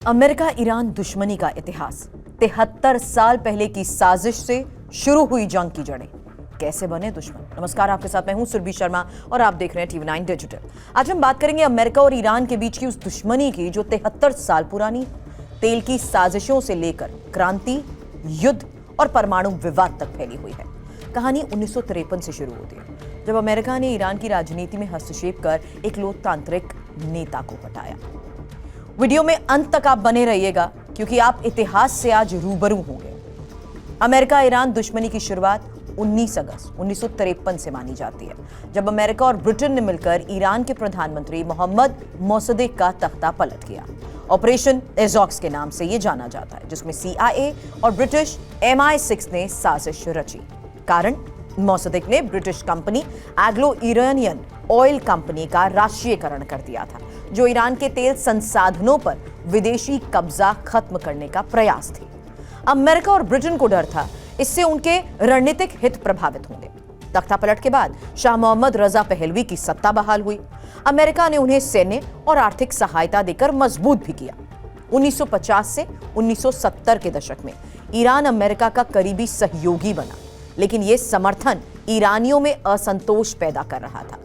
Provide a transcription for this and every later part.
America Iran दुश्मनी का इतिहास 73 साल पहले की साजिश से शुरू हुई जंग की जड़ें कैसे बने दुश्मन। नमस्कार, आपके साथ मैं हूं सुरभि शर्मा और आप देख रहे हैं TV9 डिजिटल। आज हम बात करेंगे अमेरिका और ईरान के बीच की उस दुश्मनी की जो 73 साल पुरानी तेल की साजिशों से लेकर क्रांति, युद्ध और परमाणु विवाद तक फैली हुई है। कहानी 1953 से शुरू होती है जब अमेरिका ने ईरान की राजनीति में हस्तक्षेप कर एक लोकतांत्रिक नेता को हटाया। वीडियो में अंत तक आप बने रहिएगा क्योंकि आप इतिहास से आज रूबरू होंगे। अमेरिका ईरान दुश्मनी की शुरुआत 19 अगस्त 1953 से मानी जाती है, जब अमेरिका और ब्रिटेन ने मिलकर ईरान के प्रधानमंत्री मोहम्मद मोसद्देक का तख्ता पलट किया। ऑपरेशन एजॉक्स के नाम से यह जाना जाता है, जिसमें CIA और ब्रिटिश MI6 ने साजिश रची। कारण, मोसद्देक ने British company Anglo Iranian oil company का राष्ट्रीयकरण कर दिया था, जो ईरान के तेल संसाधनों पर विदेशी कब्जा खत्म करने का प्रयास थी। अमेरिका और ब्रिटेन को डर था इससे उनके रणनीतिक हित प्रभावित होंगे। तख्ता पलट के बाद शाह मोहम्मद रजा पहलवी की सत्ता बहाल हुई। अमेरिका ने उन्हें सैन्य और आर्थिक सहायता देकर मजबूत भी किया। 1950 से 1970 के दशक में ईरान अमेरिका का करीबी सहयोगी बना, लेकिन यह समर्थन ईरानियों में असंतोष पैदा कर रहा था।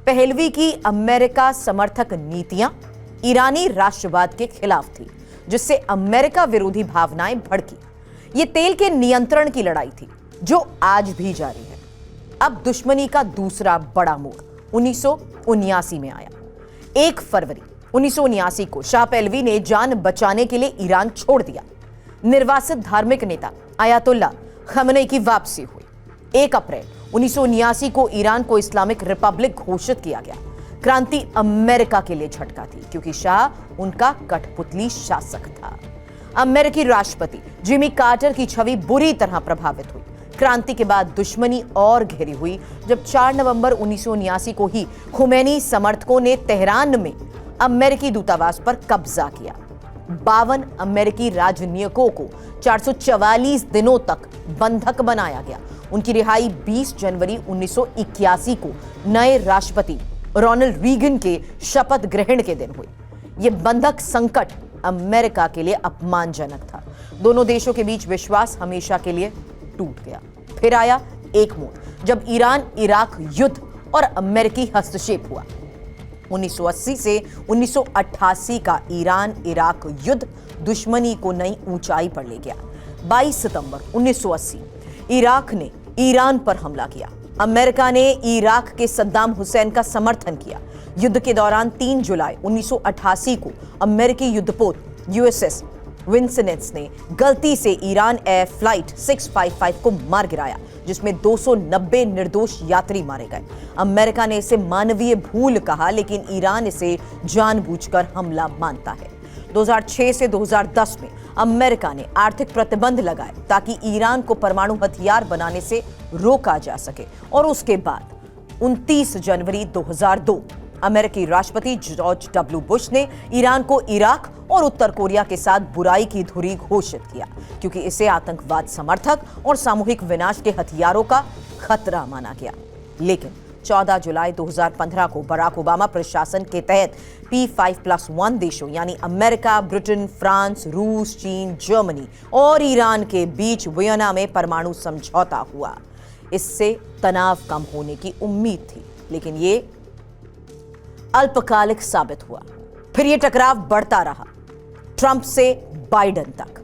पहलवी की अमेरिका समर्थक नीतियां ईरानी राष्ट्रवाद के खिलाफ थी, जिससे अमेरिका विरोधी भावनाएं भड़की। यह तेल के नियंत्रण की लड़ाई थी जो आज भी जारी है। अब दुश्मनी का दूसरा बड़ा मोड़ 1979 में आया। 1 फरवरी 1979 को शाह पहलवी ने जान बचाने के लिए ईरान छोड़ दिया। निर्वासित धार्मिक नेता अयातुल्ला खमेनी की वापसी हुई। 1 अप्रैल 1979 को ईरान को इस्लामिक रिपब्लिक घोषित किया गया। क्रांति अमेरिका के लिए झटका थी क्योंकि शाह उनका कठपुतली शासक था। अमेरिकी राष्ट्रपति जिमी कार्टर की छवि बुरी तरह प्रभावित हुई। क्रांति के बाद दुश्मनी और गहरी हुई जब 4 नवंबर 1979 को ही खुमैनी समर्थकों ने तेहरान में अमेरिकी दूतावास पर कब्जा किया। 52 अमेरिकी राजनयिकों को 444 दिनों तक बंधक बनाया गया। उनकी रिहाई 20 जनवरी 1981 को नए राष्ट्रपति रोनाल्ड रीगन के शपथ ग्रहण के दिन हुई। यह बंधक संकट अमेरिका के लिए अपमानजनक था। दोनों देशों के बीच विश्वास हमेशा के लिए टूट गया। फिर आया एक मोड़ जब ईरान इराक युद्ध और अमेरिकी हस्तक्षेप हुआ। 1980 से 1988 का ईरान इराक युद्ध दुश्मनी को नई ऊंचाई पर ले गया। 22 सितंबर 1980 इराक ने ईरान पर हमला किया। अमेरिका ने इराक के सद्दाम हुसैन का समर्थन किया। युद्ध के दौरान 3 जुलाई 1988 को अमेरिकी युद्धपोत USS विंसनेट्स ने गलती से ईरान एयर फ्लाइट 655 को मार गिराया, जिसमें 290 निर्दोष यात्री मारे गए। अमेरिका ने इसे मानवीय भूल कहा, लेकिन ईरान इसे जानबूझकर हमला मानता है। 2006 से 2010 में अमेरिका ने आर्थिक प्रतिबंध लगाए ताकि ईरान को परमाणु हथियार बनाने से रोका जा सके। और उसके बाद 29 जनवरी 2002 अमेरिकी राष्ट्रपति जॉर्ज W. बुश ने ईरान को इराक और उत्तर कोरिया के साथ बुराई की धुरी घोषित किया, क्योंकि इसे आतंकवाद समर्थक और सामूहिक विनाश के हथियारों का खतरा माना गया। लेकिन 14 जुलाई 2015 को बराक ओबामा प्रशासन के तहत P5+1 देशों यानी अमेरिका, ब्रिटेन, फ्रांस, रूस, चीन, जर्मनी और ईरान के बीच वियना में परमाणु समझौता हुआ। इससे तनाव कम होने की उम्मीद थी, लेकिन ये अल्पकालिक साबित हुआ। फिर यह टकराव बढ़ता रहा, ट्रंप से बाइडेन तक।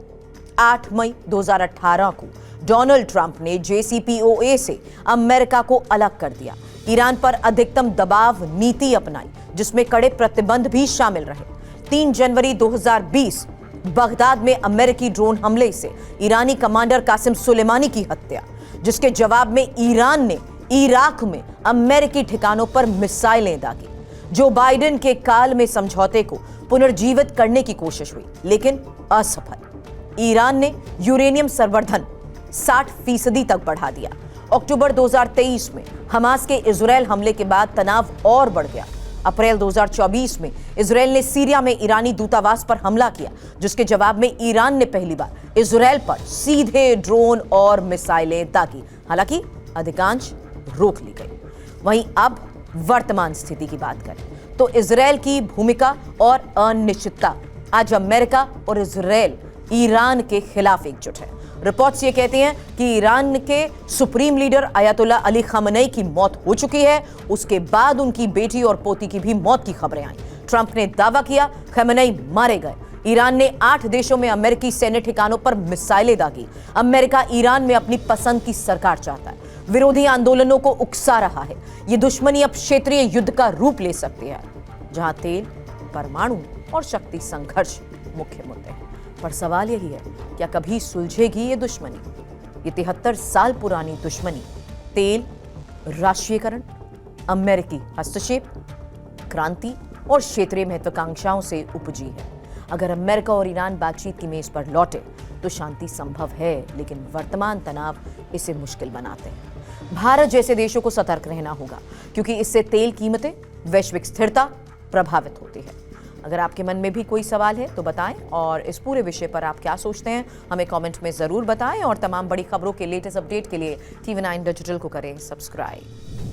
8 मई 2018 को डोनाल्ड ट्रंप ने JCPOA से अमेरिका को अलग कर दिया। ईरान पर अधिकतम दबाव नीति अपनाई, जिसमें कड़े प्रतिबंध भी शामिल रहे। 3 जनवरी 2020 बगदाद में अमेरिकी ड्रोन हमले से ईरानी कमांडर कासिम सुलेमानी की हत्या, जिसके जवाब में ईरान ने इराक में अमेरिकी ठिकानों पर मिसाइलें दागी। जो बाइडेन के काल में समझौते को पुनर्जीवित करने की कोशिश हुई, लेकिन असफल। ईरान ने यूरेनियम संवर्धन 60% तक बढ़ा दिया। अक्टूबर 2023 में हमास के इजरायल हमले के बाद तनाव और बढ़ गया। अप्रैल 2024 में इजरायल ने सीरिया में ईरानी दूतावास पर हमला किया, जिसके जवाब में ईरान ने पहली बार इजरायल पर सीधे ड्रोन और मिसाइलें दागी। हालांकि अधिकांश रोक ली गई। वहीं अब वर्तमान स्थिति की बात करें तो इजरायल की भूमिका और अनिश्चितता आज अमेरिका और इजराइल ईरान के खिलाफ एकजुट है। रिपोर्ट्स ये कहती हैं कि ईरान के सुप्रीम लीडर अयतुल्ला अली खamenei की मौत हो चुकी है। उसके बाद उनकी बेटी और पोती की भी मौत की खबरें आई। ट्रंप ने दावा किया खamenei मारे गए। ईरान ने 8 देशों में अमेरिकी सैन्य ठिकानों पर मिसाइलें दागी। अमेरिका ईरान में अपनी पसंद की सरकार चाहता है, विरोधी आंदोलनों को उकसा रहा है। ये दुश्मनी अब क्षेत्रीय युद्ध का रूप ले सकती है, जहां तेल, परमाणु और शक्ति संघर्ष मुख्य मुद्दे हैं। पर सवाल यही है, क्या कभी सुलझेगी ये दुश्मनी? ये 73 साल पुरानी दुश्मनी तेल, राष्ट्रीयकरण, अमेरिकी हस्तक्षेप, क्रांति और क्षेत्रीय महत्वाकांक्षाओं से उपजी है। अगर अमेरिका और ईरान बातचीत की मेज पर लौटे तो शांति संभव है, लेकिन वर्तमान तनाव इसे मुश्किल बनाते हैं। भारत जैसे देशों को सतर्क रहना होगा, क्योंकि इससे तेल कीमतें, वैश्विक स्थिरता प्रभावित होती है। अगर आपके मन में भी कोई सवाल है तो बताएं, और इस पूरे विषय पर आप क्या सोचते हैं हमें कमेंट में जरूर बताएं। और तमाम बड़ी खबरों के लेटेस्ट अपडेट के लिए TV9 डिजिटल को करें सब्सक्राइब।